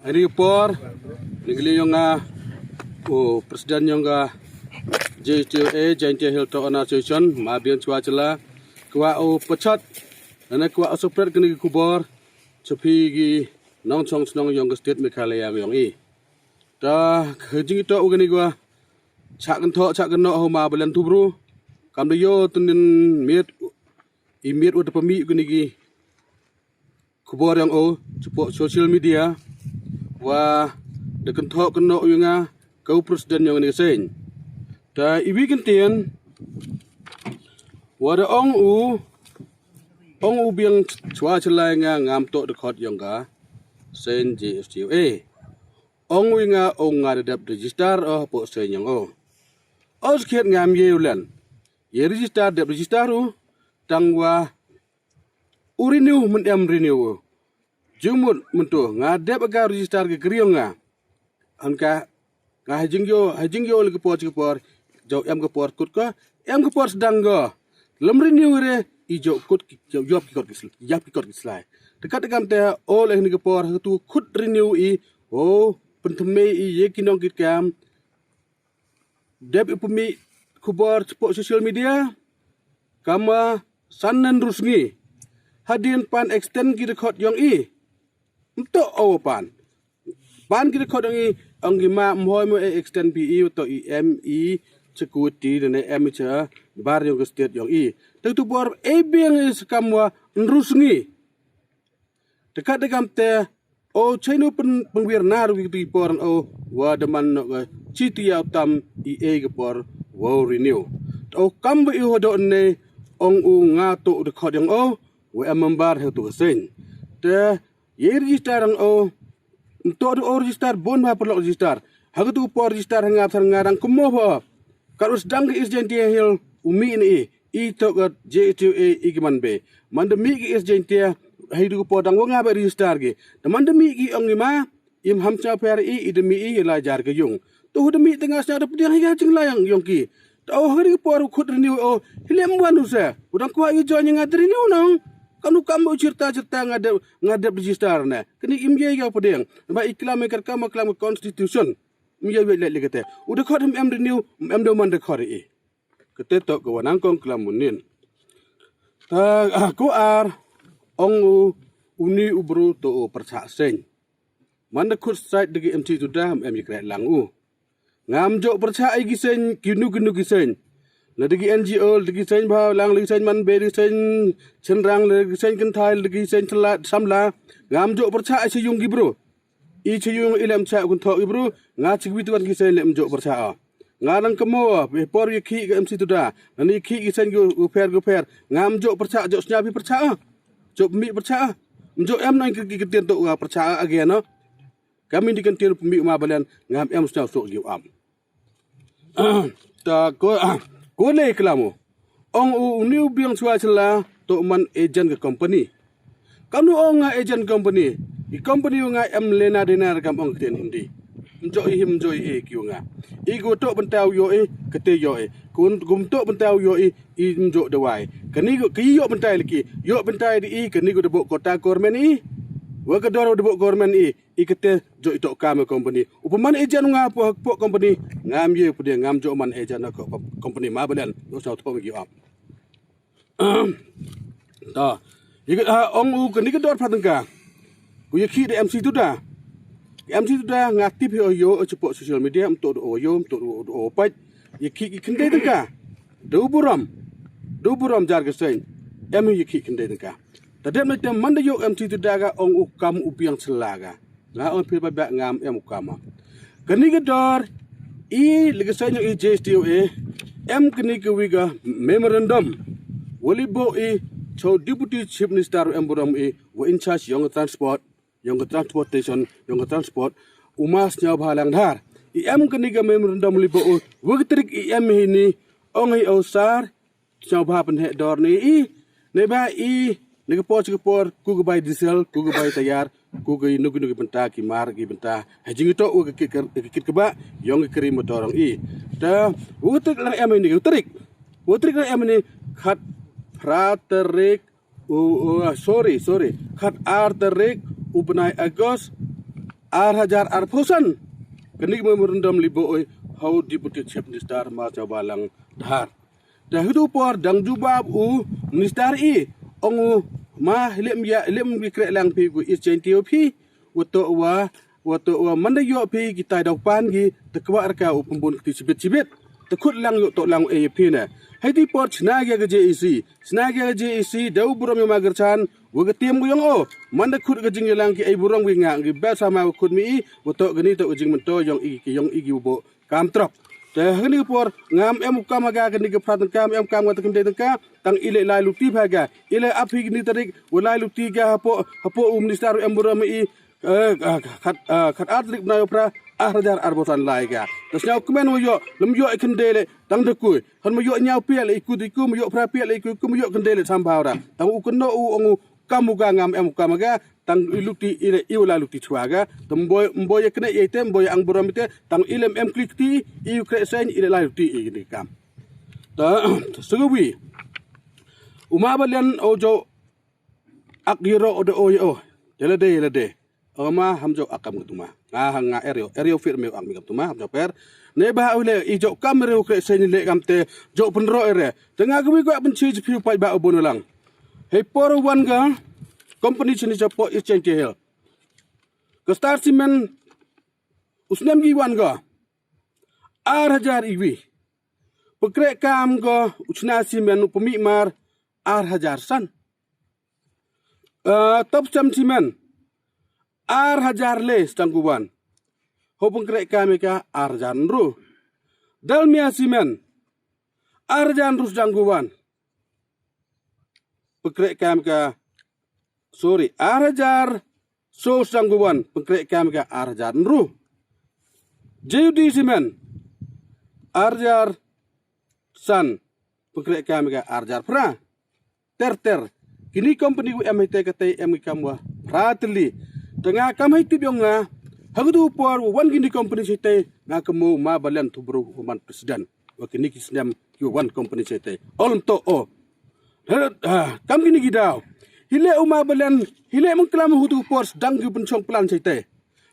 Hari por nigli yung presiden yung JTOA Joint Hilton Association mabiyan chwa chala kwa pecat ana kwa sopret kini kubor cepi gi nong chong snong yung state Meghalaya yung ta khajing ito ugani gwa chak kan no ho ma balan tubru kam yo tunin miet ut pemi gani gi kubor yang support social media wa de kan no yung kau presiden yang ni sen ta iwi kentian wada ong u biang chwa chalai ngam to de khot yang ga sen JSTOA ong winga ong nga dap register po sen yang os khiat ngam yeulan ye register dap register tangwa renew men renew jumut mentu nga dap ga register ge kriong nga angka nga hajing yo le por jau em ke por kut ka em ke por sedang go lem renew re ijo kut yop ki kot kislai dekat dengan te oleh ni ke por tu kut renew penthme ye kinong kit kam dep ipumi kubor support social media kama sanan rusngi hadin pan extend ki rekod yang untuk pan ki rekod yang anggima mhoi mo extend PE to EME security dan MH bar yang state yang tu bor biang is kamwa rusngi dekat dengan te chino pengwir nar wi por wa deman no chitia tam ke por wa renew kam bi hodo ne ong nga to de khod yang wa ambar he to sen te ye register ang to register bon ba perlu register hagu tu por register ngarang kumo ba karus dang is jentia hil umi ni to JTOA igman be mandemi is jentia hidu podang wong ngabe register ge mandemi gi ongima im hamcha per idemi la jar ge yung tu demi tengah nya de pediang hi jing layang yung ki to hari por khut renew hilem wanu se udang kwa i jo nya ngadri ni unang kanu kamu cerita ngadep register na kini imye ga pediang ba iklam kar kam constitution imye le le kete udah khot em renew em do man de khot kete to ko wanang kong klamunin ta ko ar ong uni ubru to percak sen mana khut site degi MT tu dah em ikra lang ngam jo percak igi sen ginu gi sen la degi NGO degi sen ba lang degi sen man be degi sen chenrang degi sen kenthai degi sen chla samla ngam jo percak se yung gi bro yung ilam cha kun tho gi bro nga chigwi tu kan gi sen lem jo percak ngarang kemo be por ye khi ga MC tu dah ni khi gi sen go fer ngam jo percak jo snya bi percak Jok mi percaya, jok em nang kekitian tu percaya agen no. Kami dikentian pemik mabalian ngam em sudah sok giu am. Ta ko le kelamu. Ong new biang suai cela tu man agent ke company. Kamu ong agent company. I company nga em lena dinar kam ong ketian hindi. Jok him joy kiu nga. I go to bentau yo kete yo kun gum to bentau yo i jok dewai. Kani yo bentai lagi. Yo bentai di kani go debok kota government wa ka doro debok government i kete jok itok kam company. Upaman agent nga po company ngam ye pede ngam jok man agent ko company ma badan no sa to gi am. Ta ong kani ka dor phatangka. Ku ye khi de MC tu dah. MC tu dah ngaktif yo support social media untuk untuk opat ye ki kende tengka do buram jar ke sen em ye ki kende tengka tadem na tem manda yo MC tu daga ong ukam upiang selaga nga on pi ba ngam em ukama kani ke dor lege sen yo JSTOA em kani ke wiga memorandum walibo cho deputy chief minister em buram wa in charge yung transportation yung transport umas nya bhalang dhar em kani ga memorandum libo wagtrik em ini ong hi osar nya bha pen he dor ni ne ba ne ke por ku ga bai diesel ku ga bai tayar ku ga nugi benta ki mar ki benta hajing to u kit ke ba yong kri motor ong ta wagtrik lang em ini wagtrik lang em ini khat praterik sorry khat arterik ubenai agos hajar posan kenik merendam libo oi how deputy chief minister ma balang dhar dah hidu por dang jubab minister ongu ma lem bikre lang pi gu is jentio pi wato wa mandayo pi kita daupan gi tekwa arka pembun ti cibit tekut lang yo to lang pi na hadi por snaga ga JEC dau buram yo magerchan waga tiam gu yang manda kut ga jing lang ki ai burang wi nga gi ba sama kut mi wato gani to jing mento yang igi bo kam trop te hni por ngam em kam ga gani ga prat kam em kam ga takim de ka tang ile lai luti phaga ile api gni tarik ulai luti ga hapo minister em buram i khat atrik na yo pra hajar arbotan lai ga tas nyau kemen yo lem yo ikendele tang de ku han mo yo nyau piel iku mo yo pra piel iku mo yo kendele sambawra tang u keno ongu kamu ga ngam em kam ga tang iluti ile iwala luti chuaga mboy kene yete mboy ang buram ite tang ilem em klik ti iu kre sen ile lai luti ini kam ta suwi umabalian ojo akiro odo oyo yelade Oma hamjo akam gutuma nga erio firme ang migatuma hamjo per ne ba ule ijo kamre ukre senile kamte jo penro ere tengah gwi gwa benci jipi pai ba obon lang he por wan ga company chini japo exchange hel ke star cement usnem gi wan ga 8000 iwi pekre kam ga usna cement upami mar 8000 san top jam cement 8000 les tangguban hopung krek kami ka 8000 ru dalmia simen 8000 rus tangguban pekrek kami ka 8000 sos tangguban pekrek kami ka 8000 ru JUD simen 8000 san pekrek kami ka 8000 pra ter kini company ku MIT kate kamwa pratli tengah kamai tibiyong nga hagdu por wan gini company site nga kemu ma balan tubru human presiden wakini kisnam ki wan company site olm to kam gini gidaw hile uma balan hile mengklam hutu por sedang gi pencong plan site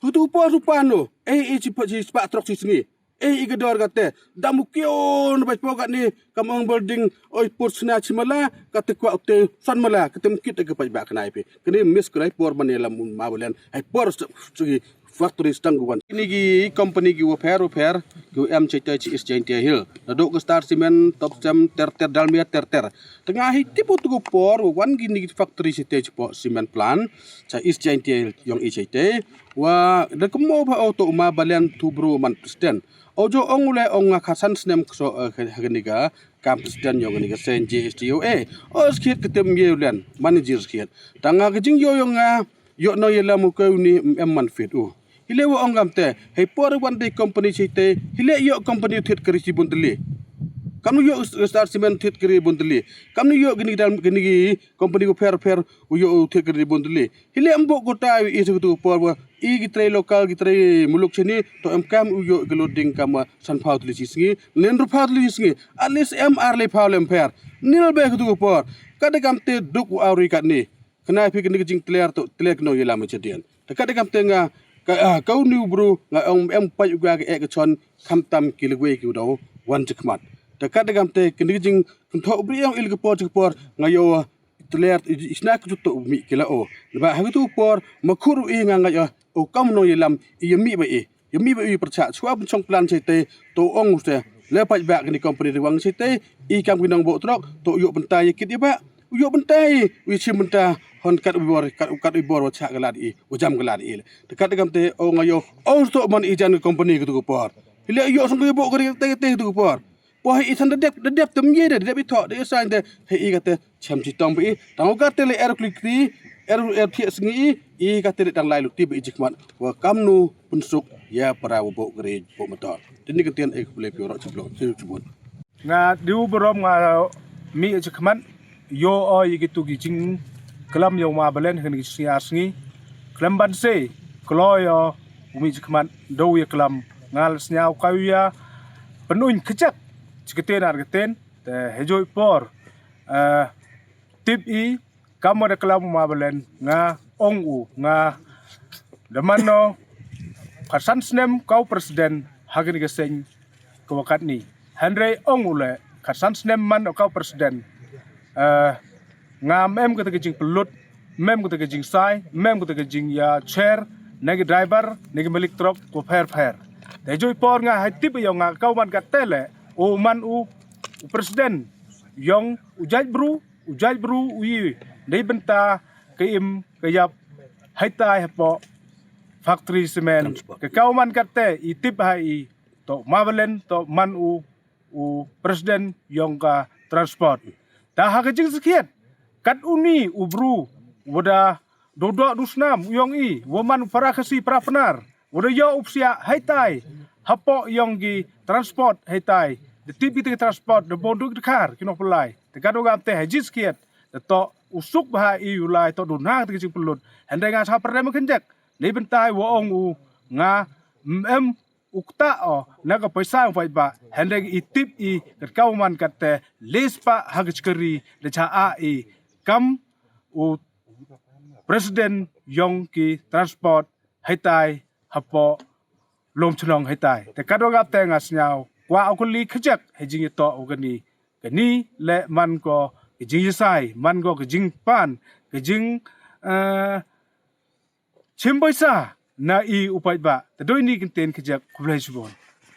hutu por supano cipat trok singi igador kate damukion bai pokat ni kamang building oi pursna chimala kate kwa te san mala kate mkit ke pai ba kanai pe kini miss krai por manela mun mabulan ai por sugi factory stangguan ini gi company gi fair gi MCT is jente hill nadok star cement top jam ter dalmia ter tengah tipu tugu por wan gini factory stage po cement plan cha is jente yang ICT wa dekemo ba auto mabalan tubru man presiden ojo ongule onga khasan snem so hagniga campus dan yogniga senji STOA skit ketem yulen manager skit tanga gijing yoyonga yo no yela mukuni emman fit hile wo ongam te he por one day company site hile yo company thit krisi buntli kamu yo star cement thit kri buntli kamu yo gini dal gini company ko fair yo thit kri buntli hile ambo gota isu tu por gitre lokal gitre muluk chini to kam yo geloding kama san paut li singi nenru paut li singi alis MR le paulem fair nil be tu por kada kam te duk auri kat ni kena pi gini jing clear to tlek no yela machedian kada kam te nga kau ni bro nga em pai uga ke chon khamtam kilgwe ki do wan chikmat dekat dengan te kendiging kentho bri yang ilge por nga yo tler isnak jutto mi kila ba hagtu por makhuru nga nga o kam no yelam yemi ba percha chwa chong plan chete to ong se le pai ba ni company wang chete kam ginang bo trok to yo bentai kit ba yo bentai wi chim benta hon kat ubor wacha galad ujam galad dekat dengan te nga yo to man ijan company gitu por hile yo song bo gari te tu por Wah, isan dedep temye dedep itu de sign de hei kata chamci tong bi tang kata le klikri thi sengi kata dang lai lukti bi jikmat wa kamnu pensuk ya para bo gere bo motor dini ketian boleh pioro cebon nga diu berom nga mi jikmat yo gitu gijing kelam yo ma balen kan sengi kelam banse kloyo umi jikmat do ya kelam ngal snyau kawya penuin kecak Ciketen argeten hejoi por tip kamu ada kelam mabelen nga ongu nga demano Karsan snem kau presiden hagen geseng ke wakat ni. Henry ong ule karsan snem man kau presiden. Ngam em kata kejing pelut, mem kata kejing sai, mem kata kejing ya chair, negi driver, negi milik truk ko fair. Tejoy por nga hatip yang nga kau man katele, o man u presiden yang ujaj bru uyi dei benta keim kayap haitai hapo factory semen ke kau man kate itip hai to mabelen to man u presiden yang ka transport dah hakajing sekian kat uni ubru wada dodok dusnam yang woman para kasi para penar wada yo upsia haitai hapo yang gi transport haitai the tip itu transport the bonduk dekar kino pelai tekado gam teh hajis kiat to usuk bah ulai to dunang te kecing pelut hande nga sa perdem kenjak ni bentai wo ong u nga ukta o naga paisa fai ba hande itip kat kauman kat lespa hagchkeri de cha kam u presiden yong ki transport haitai hapo lom chnong haitai tekado gam te ngasnyau wa akuli khajak hejing to ogani kani le man ko kejing yesai man ko kejing pan kejing chimboisa na upai ba tadoi ni kinten kejak kulai subon